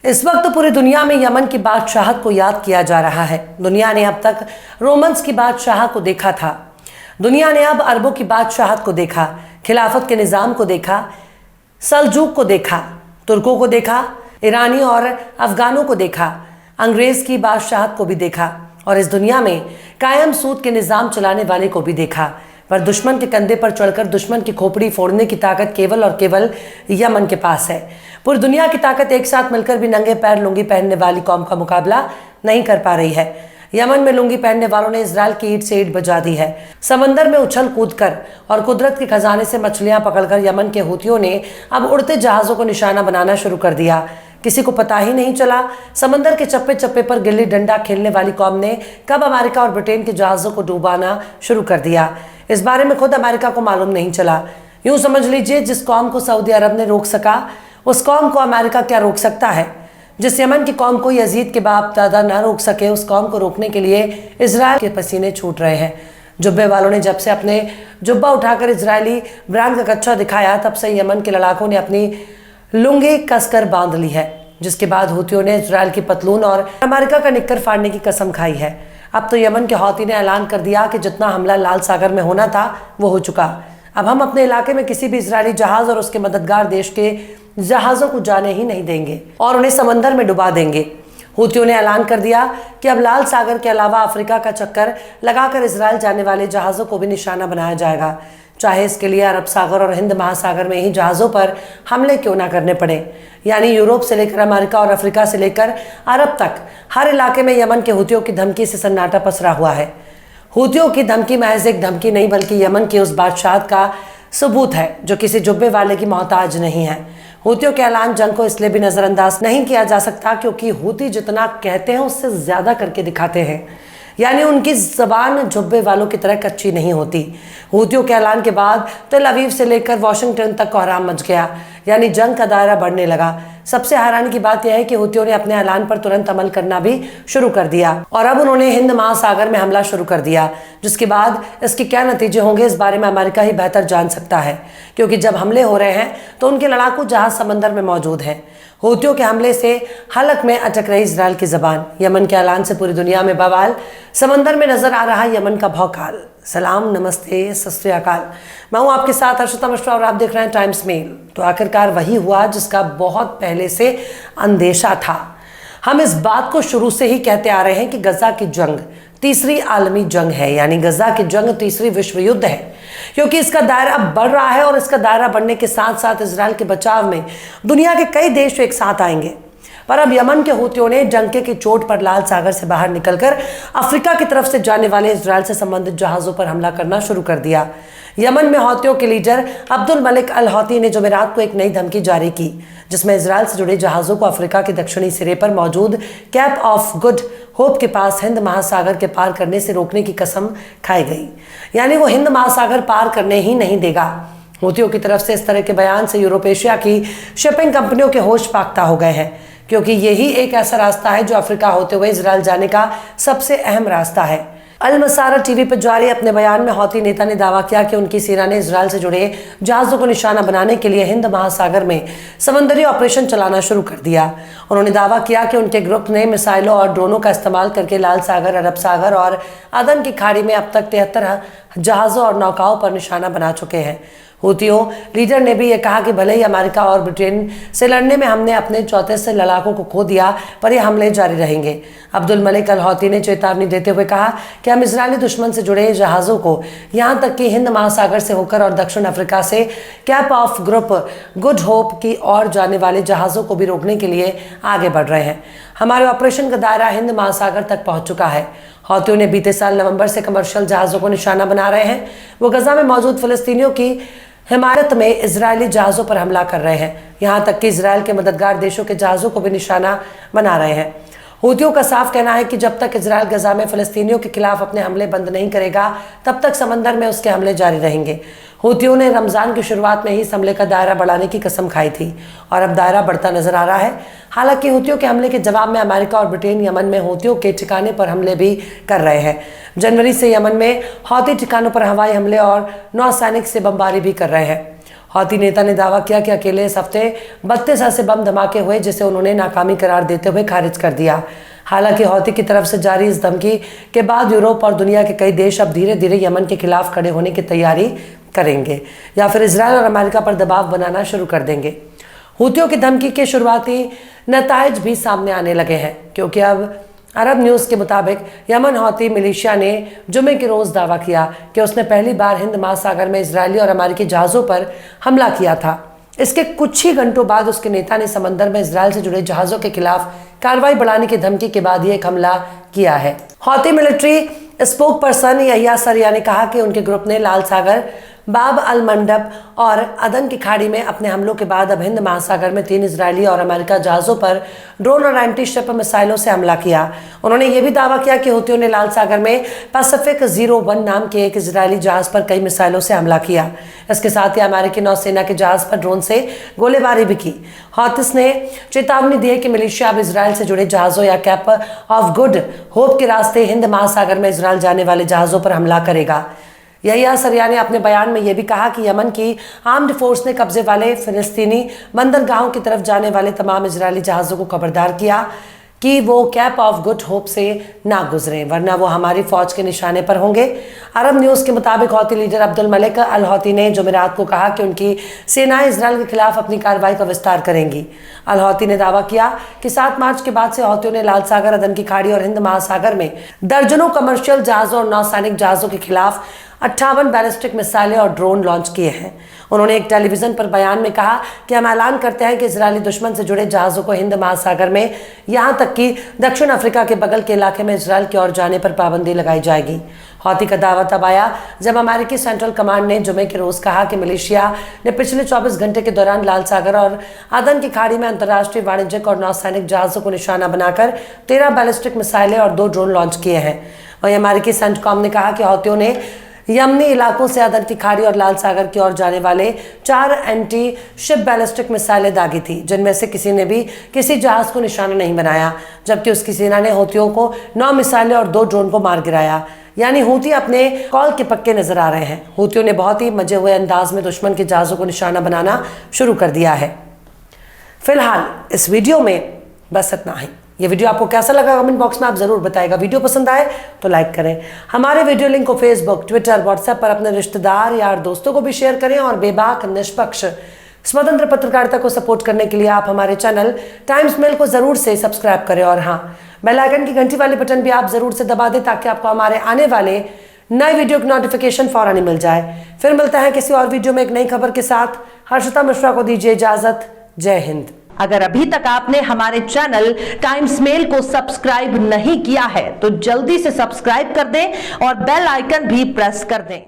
इस वक्त पूरी दुनिया में यमन की बादशाहत को याद किया जा रहा है। दुनिया ने अब तक रोमन्स की बादशाह को देखा था, दुनिया ने अब अरबों की बादशाहत को देखा, खिलाफत के निज़ाम को देखा, सल्जूक को देखा, तुर्कों को देखा, ईरानी और अफगानों को देखा, अंग्रेज़ की बादशाहत को भी देखा और इस दुनिया में कायम सूद के निज़ाम चलाने वाले को भी देखा। पर दुश्मन के कंधे पर चढ़कर दुश्मन की खोपड़ी फोड़ने की ताकत केवल और केवल यमन के पास है। पूरी दुनिया की ताकत एक साथ मिलकर भी नंगे पैर लुंगी पहनने वाली कौम का मुकाबला नहीं कर पा रही है। यमन में लुंगी पहनने वालों ने इजराइल की ईंट से ईंट बजा दी है। समंदर में उछल कूद कर और कुदरत के खजाने से मछलियां पकड़कर यमन के हूतियों ने अब उड़ते जहाज़ों को निशाना बनाना शुरू कर दिया। किसी को पता ही नहीं चला समंदर के चप्पे चप्पे पर गिल्ली डंडा खेलने वाली कौम ने कब अमेरिका और ब्रिटेन के जहाज़ों को डुबाना शुरू कर दिया। इस बारे में खुद अमेरिका को मालूम नहीं चला। यूं समझ लीजिए, जिस कौम को सऊदी अरब ने रोक सका उस कौम को अमेरिका क्या रोक सकता है। जिस यमन की कौम को यजीद के बाप दादा ना रोक सके उस कौम को रोकने के लिए इजराइल के पसीने छूट रहे हैं। जुब्बे वालों ने जब से अपने जुब्बा उठाकर इजरायली ब्रांड का कच्चा दिखाया तब से यमन के लड़ाकों ने अपनी लुंगी कसकर बांध ली है, जिसके बाद हूतियों ने इजराइल की पतलून और अमेरिका का निक्कर फाड़ने की कसम खाई है। अब तो यमन के हौती ने ऐलान कर दिया कि जितना हमला लाल सागर में होना था वो हो चुका। अब हम अपने इलाके में किसी भी इजरायली जहाज और उसके मददगार देश के जहाज़ों को जाने ही नहीं देंगे और उन्हें समंदर में डुबा देंगे। हूतियों ने ऐलान कर दिया कि अब लाल सागर के अलावा अफ्रीका का चक्कर लगाकर इजराइल जाने वाले जहाज़ों को भी निशाना बनाया जाएगा, चाहे इसके लिए अरब सागर और हिंद महासागर में ही जहाज़ों पर हमले क्यों ना करने पड़े। यानी यूरोप से लेकर अमेरिका और अफ्रीका से लेकर अरब तक हर इलाके में यमन के हूतियों की धमकी से सन्नाटा पसरा हुआ है। हूतियों की धमकी महज एक धमकी नहीं बल्कि यमन की उस बादशाहत का सबूत है जो किसी जुब्बे वाले की मोहताज नहीं है। हूतियों के ऐलान जंग को इसलिए भी नज़रअंदाज नहीं किया जा सकता क्योंकि हूती जितना कहते हैं उससे ज़्यादा करके दिखाते हैं। यानी उनकी ज़बान जुब्बे वालों की तरह कच्ची नहीं होती। हूतियों के ऐलान के बाद तेल अवीव से लेकर वाशिंगटन तक कोहराम मच गया, यानी जंग का दायरा बढ़ने लगा। सबसे हैरानी की बात यह है कि हूतियों ने अपने ऐलान पर तुरंत अमल करना भी शुरू कर दिया और अब उन्होंने हिंद महासागर में हमला शुरू कर दिया, जिसके बाद इसके क्या नतीजे होंगे इस बारे में अमेरिका ही बेहतर जान सकता है, क्योंकि जब हमले हो रहे हैं तो उनके लड़ाकू जहाज समंदर में मौजूद हैं। हूतियों के हमले से हलक में अटक रही इजराइल की जबान। यमन के ऐलान से पूरी दुनिया में बवाल, समंदर में नजर आ रहा यमन का भौकाल। सलाम, नमस्ते, सत श्री अकाल। मैं हूं आपके साथ हर्षिता मिश्रा और आप देख रहे हैं टाइम्स मेल। तो आखिरकार वही हुआ जिसका बहुत पहले से अंदेशा था। हम इस बात को शुरू से ही कहते आ रहे हैं कि गजा की जंग तीसरी आलमी जंग है, यानी गजा की जंग तीसरी विश्व युद्ध है, क्योंकि इसका दायरा अब बढ़ रहा है और इसका दायरा बढ़ने के साथ साथ इजराइल के बचाव में दुनिया के कई देश एक साथ आएंगे। पर अब यमन के हूतियों ने डंके की चोट पर लाल सागर से बाहर निकलकर अफ्रीका की तरफ से जाने वाले इजराइल से संबंधित जहाज़ों पर हमला करना शुरू कर दिया। यमन में हौतियों के लीडर अब्दुल मलिक अल हौती ने जुमेरात को एक नई धमकी जारी की, जिसमें इजराइल से जुड़े जहाज़ों को अफ्रीका के दक्षिणी सिरे पर मौजूद कैप ऑफ गुड होप के पास हिंद महासागर के पार करने से रोकने की कसम खाई गई। यानी वो हिंद महासागर पार करने ही नहीं देगा। हूतियों की तरफ से इस तरह के बयान से यूरोप एशिया की शिपिंग कंपनियों के होश पाख्ता हो गए हैं, क्योंकि यही एक ऐसा रास्ता है जो अफ्रीका होते हुए इजराइल जाने का सबसे अहम रास्ता है। अल मसारा टीवी पर जारी अपने बयान में हौती नेता ने दावा किया कि उनकी सेना ने इजराइल से जुड़े जहाज़ों को निशाना बनाने के लिए हिंद महासागर में समंदरी ऑपरेशन चलाना शुरू कर दिया। उन्होंने दावा किया कि उनके ग्रुप ने मिसाइलों और ड्रोनों का इस्तेमाल करके लाल सागर, अरब सागर और अदन की खाड़ी में अब तक 73 जहाज़ों और नौकाओं पर निशाना बना चुके हैं। हूतियों लीडर ने भी यह कहा कि भले ही अमेरिका और ब्रिटेन से लड़ने में हमने अपने 34 लड़ाकों को खो दिया, पर ये हमले जारी रहेंगे। अब्दुल मलिक अल हौती ने चेतावनी देते हुए कहा कि हम इजरायली दुश्मन से जुड़े जहाज़ों को यहाँ तक कि हिंद महासागर से होकर और दक्षिण अफ्रीका से cap of group good hope की ओर जाने वाले जहाज़ों को भी रोकने के लिए आगे बढ़ रहे हैं। हमारे ऑपरेशन का दायरा हिंद महासागर तक पहुँच चुका है। हौतियों ने बीते साल नवंबर से कमर्शियल जहाज़ों को निशाना बना रहे हैं। वो गजा में मौजूद फिलिस्तीनियों की हिमायत में इजरायली जहाज़ों पर हमला कर रहे हैं, यहाँ तक कि इजराइल के मददगार देशों के जहाज़ों को भी निशाना बना रहे हैं। हूतियों का साफ कहना है कि जब तक इजराइल गजा में फिलिस्तीनियों के खिलाफ अपने हमले बंद नहीं करेगा तब तक समंदर में उसके हमले जारी रहेंगे। हूतियों ने रमज़ान की शुरुआत में ही इस हमले का दायरा बढ़ाने की कसम खाई थी और अब दायरा बढ़ता नजर आ रहा है। हालांकि हूतियों के हमले के जवाब में अमेरिका और ब्रिटेन यमन में हूतियों के ठिकाने पर हमले भी कर रहे हैं। जनवरी से यमन में हौती ठिकानों पर हवाई हमले और नौसैनिक से बमबारी भी कर रहे हैं। हौती नेता ने दावा किया कि अकेले इस हफ्ते 32 ऐसे बम धमाके हुए जिसे उन्होंने नाकामी करार देते हुए खारिज कर दिया। हालांकि हौती की तरफ से जारी इस धमकी के बाद यूरोप और दुनिया के कई देश अब धीरे धीरे यमन के खिलाफ खड़े होने की तैयारी करेंगे या फिर इजरायल और अमेरिका पर दबाव बनाना शुरू कर देंगे। हूतियों की धमकी के शुरुआती नताइज भी सामने आने लगे हैं, क्योंकि अब अरब न्यूज़ के मुताबिक यमन हौती मिलिशिया ने जुमे के रोज़ दावा किया कि उसने पहली बार हिंद महासागर में इजरायली और अमेरिकी जहाज़ों पर हमला किया था। इसके कुछ ही घंटों बाद उसके नेता ने समंदर में इजरायल से जुड़े जहाज़ों के खिलाफ कार्रवाई बढ़ाने की धमकी के बाद ये एक हमला किया है। हौती मिलिट्री स्पोक पर्सन यहिया सरिया ने कहा कि उनके ग्रुप ने लाल सागर, बाब अल मंडब और अदन की खाड़ी में अपने हमलों के बाद अब हिंद महासागर में 3 इजरायली और अमेरिका जहाज़ों पर ड्रोन और एंटी शिप मिसाइलों से हमला किया। उन्होंने ये भी दावा किया कि हूतियों ने लाल सागर में पैसिफिक 01 नाम के एक इजरायली जहाज़ पर कई मिसाइलों से हमला किया। इसके साथ ही अमेरिकी नौसेना के जहाज़ पर ड्रोन से गोलीबारी भी की। हौतिस ने चेतावनी दी है कि मिलिशिया अब इजरायल से जुड़े जहाज़ों या कैप ऑफ गुड होप के रास्ते हिंद महासागर में इजरायल जाने वाले जहाज़ों पर हमला करेगा। यहिया सरिया ने अपने बयान में यह भी कहा कि यमन की आर्म्ड फोर्स ने कब्जे वाले फिलिस्तीनी बंदरगाहों की तरफ जाने वाले तमाम इजरायली जहाज़ों को खबरदार किया कि वो कैप ऑफ गुड होप से ना गुजरें, वरना वो हमारी फौज के निशाने पर होंगे। अरब न्यूज़ के मुताबिक हौती लीडर अब्दुल मलिक अल हौती ने जुमेरात को कहा कि उनकी सेनाएं इजरायल के खिलाफ अपनी कार्रवाई का विस्तार करेंगी। अल हौती ने दावा किया कि 7 मार्च के बाद से हौतियों ने लाल सागर, अदन की खाड़ी और हिंद महासागर में दर्जनों कमर्शियल जहाज़ों और नौसैनिक जहाज़ों के खिलाफ 58 बैलिस्टिक मिसाइलें और ड्रोन लॉन्च किए हैं। उन्होंने एक टेलीविजन पर बयान में कहा कि हम ऐलान करते हैं कि इजरायली दुश्मन से जुड़े जहाज़ों को हिंद महासागर में यहां तक कि दक्षिण अफ्रीका के बगल के इलाके में इजरायल की ओर जाने पर पाबंदी लगाई जाएगी। हौती का दावा तब आया जब अमेरिकी सेंट्रल कमांड ने जुमे के रोज़ कहा कि मिलिशिया ने पिछले 24 घंटे के दौरान लाल सागर और अदन की खाड़ी में अंतर्राष्ट्रीय वाणिज्यिक और नौसैनिक जहाज़ों को निशाना बनाकर 13 बैलिस्टिक मिसाइलें और 2 ड्रोन लॉन्च किए हैं। वहीं अमेरिकी सेंटकॉम ने कहा कि हौतियों ने यमनी इलाकों से अदन की खाड़ी और लाल सागर की ओर जाने वाले 4 एंटी शिप बैलिस्टिक मिसाइलें दागी थी, जिनमें से किसी ने भी किसी जहाज को निशाना नहीं बनाया, जबकि उसकी सेना ने हूतियों को 9 मिसाइलें और 2 ड्रोन को मार गिराया। यानी हूती अपने कॉल के पक्के नजर आ रहे हैं। हूतियों ने बहुत ही मजे हुए अंदाज में दुश्मन के जहाजों को निशाना बनाना शुरू कर दिया है। फिलहाल इस वीडियो में बस इतना ही। ये वीडियो आपको कैसा लगा कमेंट बॉक्स में आप जरूर बताएगा। वीडियो पसंद आए तो लाइक करें। हमारे वीडियो लिंक को फेसबुक, ट्विटर, व्हाट्सएप पर अपने रिश्तेदार, यार, दोस्तों को भी शेयर करें और बेबाक, निष्पक्ष, स्वतंत्र पत्रकारिता को सपोर्ट करने के लिए आप हमारे चैनल टाइम्स मेल को जरूर से सब्सक्राइब करें और हाँ, बेल आइकन की घंटी वाले बटन भी आप जरूर से दबा दें ताकि आपको हमारे आने वाले नए वीडियो की नोटिफिकेशन फौरन मिल जाए। फिर मिलता है किसी और वीडियो में एक नई खबर के साथ। हर्षिता मिश्रा को दीजिए इजाजत। जय हिंद। अगर अभी तक आपने हमारे चैनल टाइम्स मेल को सब्सक्राइब नहीं किया है तो जल्दी से सब्सक्राइब कर दें और बेल आइकन भी प्रेस कर दें।